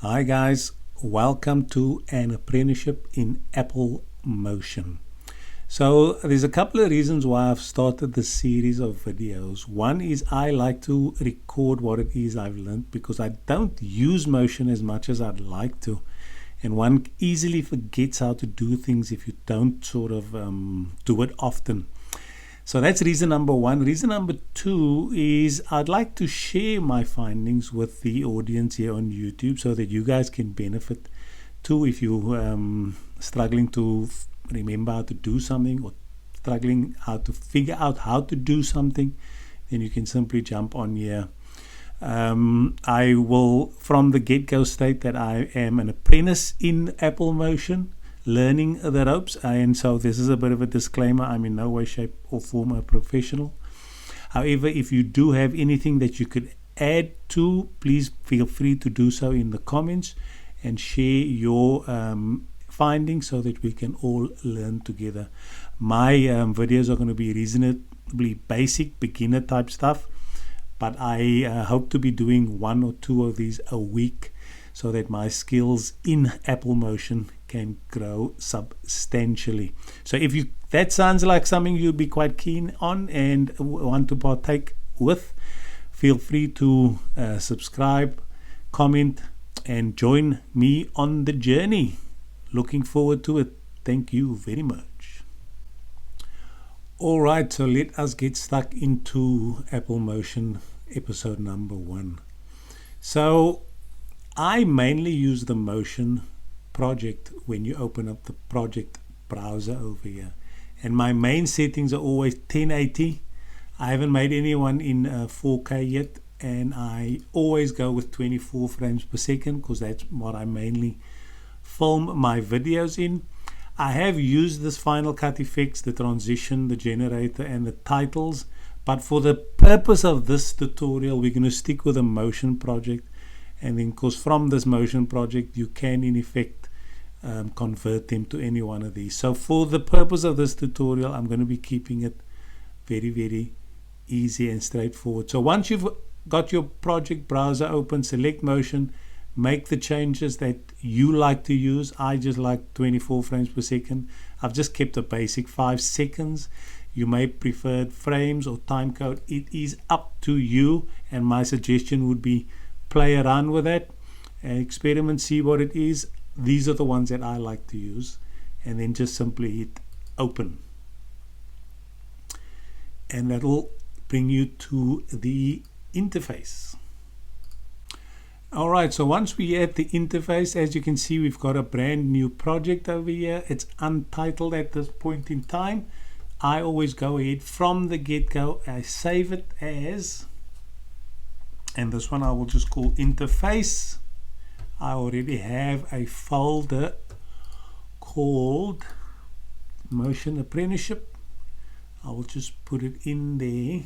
Hi guys, welcome to an apprenticeship in Apple Motion. So there's a couple of reasons why I've started this series of videos. One is I like to record what it is I've learned because I don't use Motion as much as I'd like to. And one easily forgets how to do things if you don't sort of do it often. So that's reason number one. Reason number two is I'd like to share my findings with the audience here on YouTube so that you guys can benefit too if you're struggling to remember how to do something or struggling how to figure out how to do something, then you can simply jump on here. I will from the get-go state that I am an apprentice in Apple Motion, learning the ropes, and so this is a bit of a disclaimer. I'm in no way, shape or form a professional. However, if you do have anything that you could add to, please feel free to do so in the comments and share your findings so that we can all learn together. My videos are going to be reasonably basic, beginner type stuff, but I hope to be doing 1 or 2 of these a week so that my skills in Apple Motion can grow substantially. So if that sounds like something you'll be quite keen on and want to partake with, feel free to subscribe, comment, and join me on the journey. Looking forward to it. Thank you very much. Alright, so let us get stuck into Apple Motion episode number 1. So I mainly use the Motion project when you open up the project browser over here, and my main settings are always 1080. I haven't made anyone in 4K yet, and I always go with 24 frames per second because that's what I mainly film my videos in. I have used this Final Cut effects, the transition, the generator and the titles, but for the purpose of this tutorial we're going to stick with a Motion project. And then because from this Motion project you can in effect convert them to any one of these. So for the purpose of this tutorial I'm going to be keeping it very, very easy and straightforward. So once you've got your project browser open, select Motion, make the changes that you like to use. I just like 24 frames per second. I've just kept a basic 5 seconds. You may prefer frames or time code. It is up to you, and my suggestion would be play around with that and experiment, see what it is. These are the ones that I like to use, and then just simply hit open, and that'll bring you to the interface. Alright, so once we're at the interface, as you can see, we've got a brand new project over here. It's untitled at this point in time. I always go ahead from the get-go, I save it as, and this one I will just call interface. I already have a folder called Motion Apprenticeship. I will just put it in there.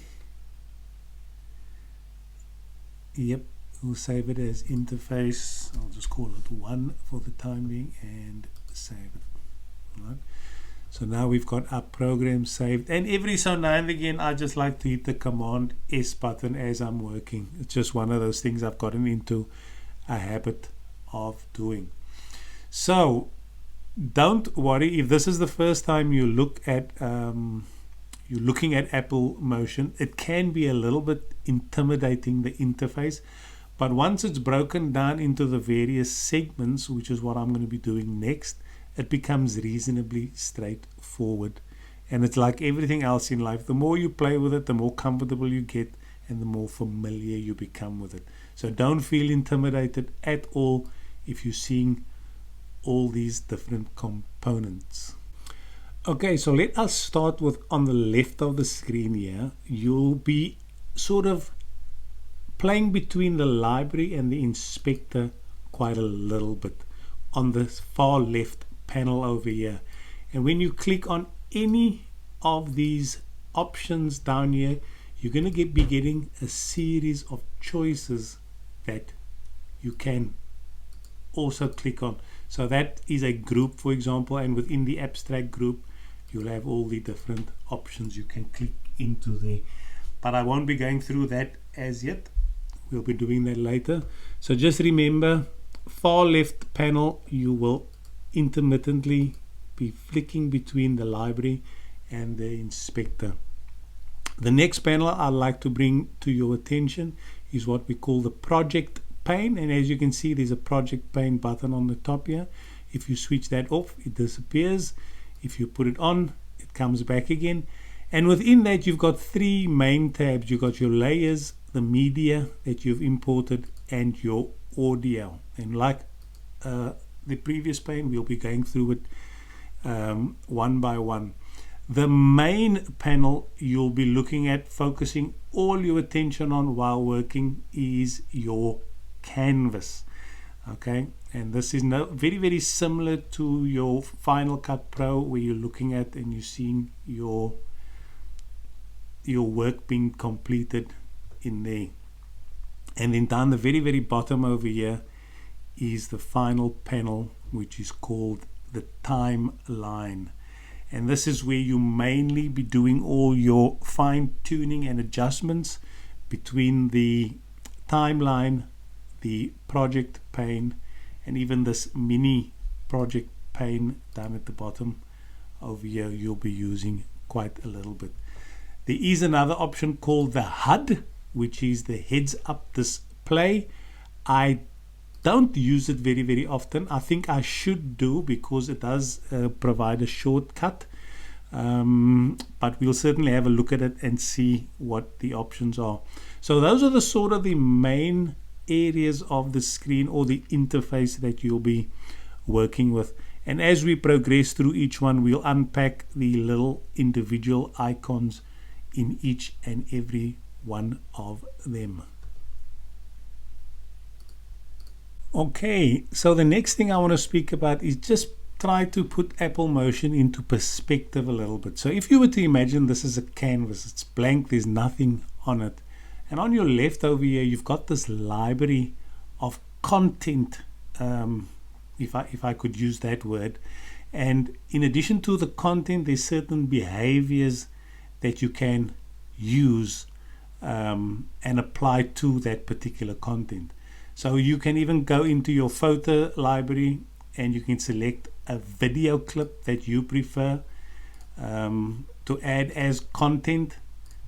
Yep, we'll save it as interface. I'll just call it 1 for the time being and save it. All right. So now we've got our program saved, and every so now and again I just like to hit the Command S button as I'm working. It's just one of those things I've gotten into a habit of doing. So don't worry if this is the first time you look at you're looking at Apple Motion. It can be a little bit intimidating, the interface, but once it's broken down into the various segments, which is what I'm going to be doing next, it becomes reasonably straightforward. And it's like everything else in life, the more you play with it, the more comfortable you get and the more familiar you become with it. So don't feel intimidated at all if you're seeing all these different components. Okay, so let us start with on the left of the screen here. You'll be sort of playing between the library and the inspector quite a little bit on the far left panel over here. And when you click on any of these options down here, you're going to be getting a series of choices that you can also click on. So that is a group, for example, and within the abstract group you'll have all the different options you can click into there. But I won't be going through that as yet. We'll be doing that later. So just remember, far left panel, you will intermittently be flicking between the library and the inspector. The next panel I'd like to bring to your attention is what we call the project pane, and as you can see, there's a project pane button on the top here. If you switch that off, it disappears. If you put it on, it comes back again. And within that, you've got three main tabs. You've got your layers, the media that you've imported, and your audio. And like the previous pane, we'll be going through it one by one. The main panel you'll be looking at, focusing all your attention on while working, is your canvas. Okay, and this is very, very similar to your Final Cut Pro, where you're looking at and you're seeing your work being completed in there. And then down the very, very bottom over here is the final panel, which is called the timeline. And this is where you mainly be doing all your fine-tuning and adjustments between the timeline, the project pane, and even this mini project pane down at the bottom over here. You'll be using quite a little bit. There is another option called the HUD, which is the heads up display. I don't use it very, very often. I think I should do, because it does provide a shortcut, but we'll certainly have a look at it and see what the options are. So those are the sort of the main areas of the screen or the interface that you'll be working with. And as we progress through each one, we'll unpack the little individual icons in each and every one of them. Okay, so the next thing I want to speak about is just try to put Apple Motion into perspective a little bit. So if you were to imagine this is a canvas, it's blank, there's nothing on it. And on your left over here, you've got this library of content, if I could use that word. And in addition to the content, there's certain behaviors that you can use and apply to that particular content. So you can even go into your photo library and you can select a video clip that you prefer to add as content.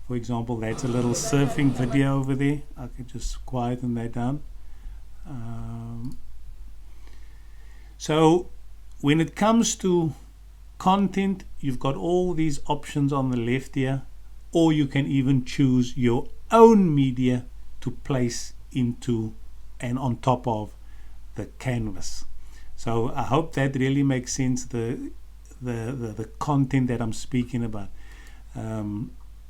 For example, that's a little surfing video over there. I can just quieten that down. So when it comes to content, you've got all these options on the left here, or you can even choose your own media to place into and on top of the canvas. So I hope that really makes sense, the content that I'm speaking about.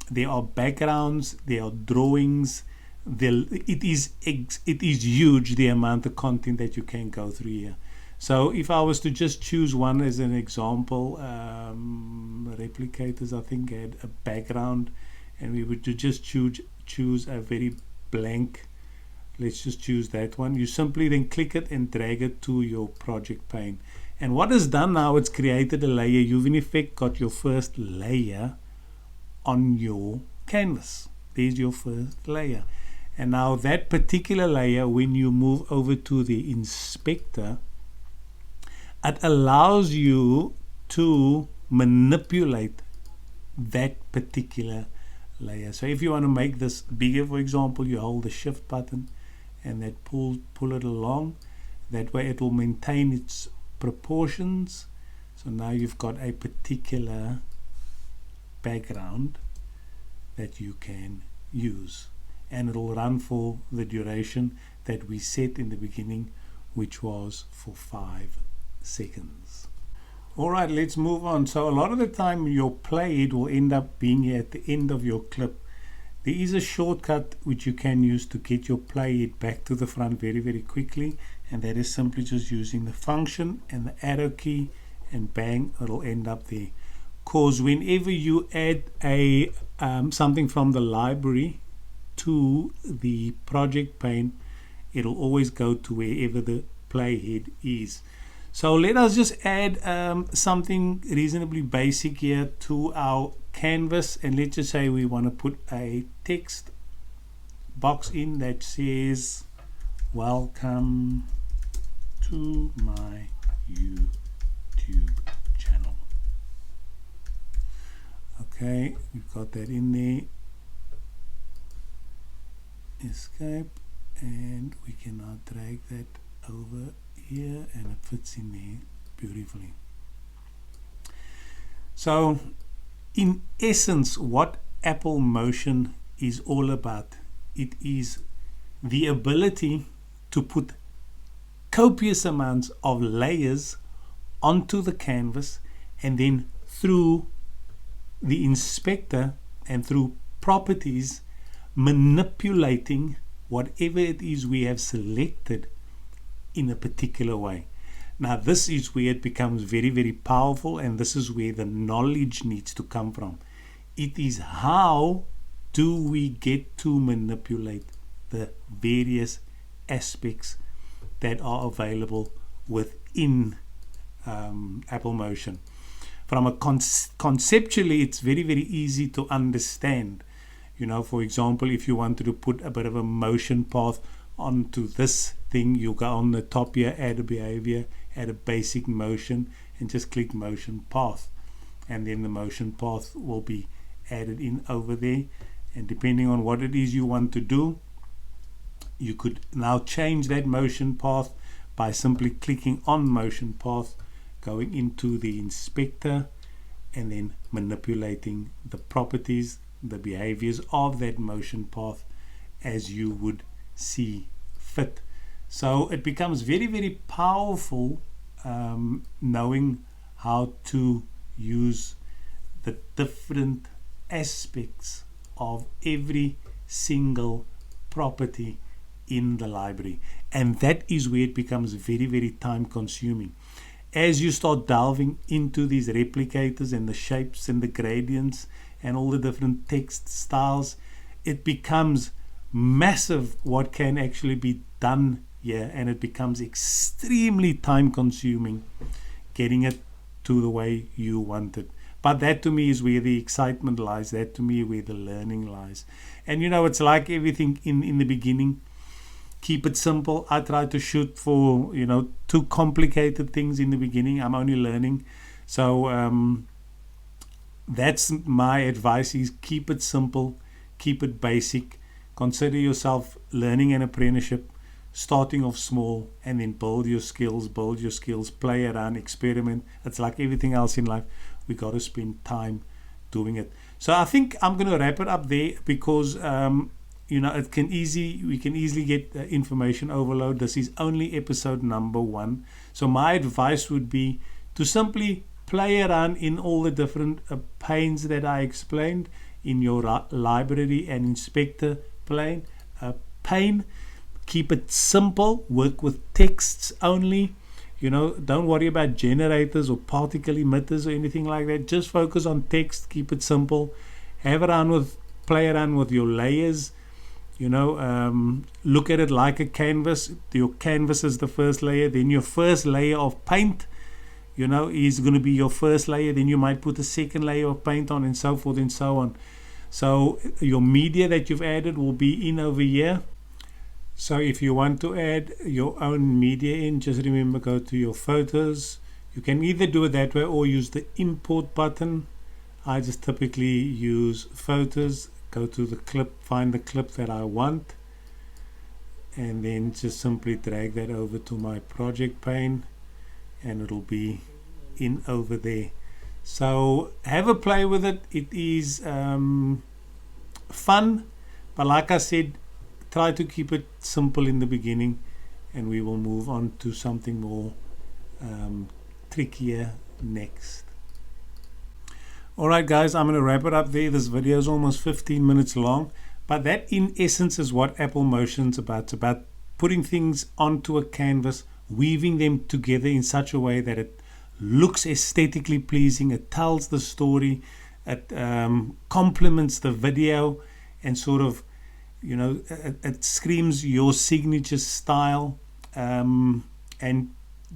There are backgrounds, there are drawings. It is huge, the amount of content that you can go through here. So if I was to just choose one as an example, replicators I think had a background, and we would just choose a very blank. Let's just choose that one. You simply then click it and drag it to your project pane. And what is done now, it's created a layer. You've in effect got your first layer on your canvas. There's your first layer. And now that particular layer, when you move over to the inspector, it allows you to manipulate that particular layer. So if you want to make this bigger, for example, you hold the shift button and that pull it along. That way it will maintain its proportions. So now you've got a particular background that you can use, and it'll run for the duration that we set in the beginning, which was for 5 seconds. Alright, let's move on. So a lot of the time your playhead will end up being here at the end of your clip. There is a shortcut which you can use to get your playhead back to the front very, very quickly, and that is simply just using the function and the arrow key, and bang, it'll end up there. Because whenever you add a something from the library to the project pane, it'll always go to wherever the playhead is. So let us just add something reasonably basic here to our canvas, and let's just say we want to put a text box in that says welcome to my YouTube channel. Okay, we've got that in there. Escape, and we can now drag that over here and it fits in there beautifully. So in essence, what Apple Motion is all about, it is the ability to put copious amounts of layers onto the canvas, and then through the inspector and through properties manipulating whatever it is we have selected in a particular way. Now this is where it becomes very, very powerful, and this is where the knowledge needs to come from. It is how do we get to manipulate the various aspects that are available within Apple Motion. From a conceptually, it's very, very easy to understand. You know, for example, if you wanted to put a bit of a motion path onto this thing, you go on the top here, add a behavior, add a basic motion, and just click motion path, and then the motion path will be added in over there. And depending on what it is you want to do, you could now change that motion path by simply clicking on motion path, going into the inspector, and then manipulating the properties, the behaviors of that motion path as you would see fit. So it becomes very, very powerful knowing how to use the different aspects of every single property in the library. And that is where it becomes very, very time consuming. As you start delving into these replicators and the shapes and the gradients and all the different text styles, it becomes massive what can actually be done here, and it becomes extremely time consuming getting it to the way you want it. But that to me is where the excitement lies. That to me where the learning lies. And you know, it's like everything in the beginning. Keep it simple. I try to shoot for, you know, too complicated things in the beginning. I'm only learning. So that's my advice, is keep it simple, keep it basic. Consider yourself learning an apprenticeship, starting off small, and then build your skills, play around, experiment. It's like everything else in life. We got to spend time doing it. So I think I'm going to wrap it up there, because you know, we can easily get information overload. This is only episode number 1. So my advice would be to simply play around in all the different panes that I explained in your library and inspector pane. Keep it simple, work with texts only. You know, don't worry about generators or particle emitters or anything like that. Just focus on text, keep it simple. Play around with your layers. You know, look at it like a canvas. Your canvas is the first layer, then your first layer of paint, you know, is going to be your first layer. Then you might put a second layer of paint on, and so forth and so on. So your media that you've added will be in over here. So if you want to add your own media in, just remember, go to your photos. You can either do it that way or use the import button. I just typically use photos. Go to the clip, find the clip that I want, and then just simply drag that over to my project pane, and it'll be in over there. So have a play with it. It is fun, but like I said, try to keep it simple in the beginning, and we will move on to something more trickier next. Alright guys, I'm going to wrap it up there. This video is almost 15 minutes long, but that in essence is what Apple Motion is about. It's about putting things onto a canvas, weaving them together in such a way that it looks aesthetically pleasing, it tells the story, it complements the video, and sort of, you know, it screams your signature style, and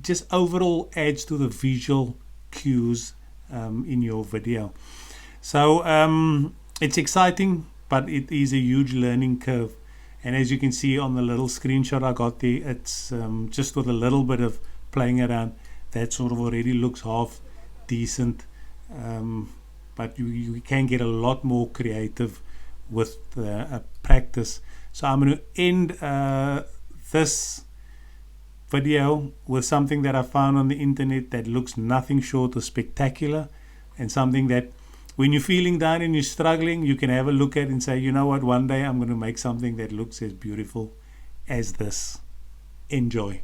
just overall adds to the visual cues in your video. So it's exciting, but it is a huge learning curve, And as you can see on the little screenshot I got there, it's just with a little bit of playing around, that sort of already looks half decent. But you can get a lot more creative with practice. So I'm going to end this video with something that I found on the internet that looks nothing short of spectacular, and something that when you're feeling down and you're struggling, you can have a look at and say, you know what, one day I'm going to make something that looks as beautiful as this. Enjoy.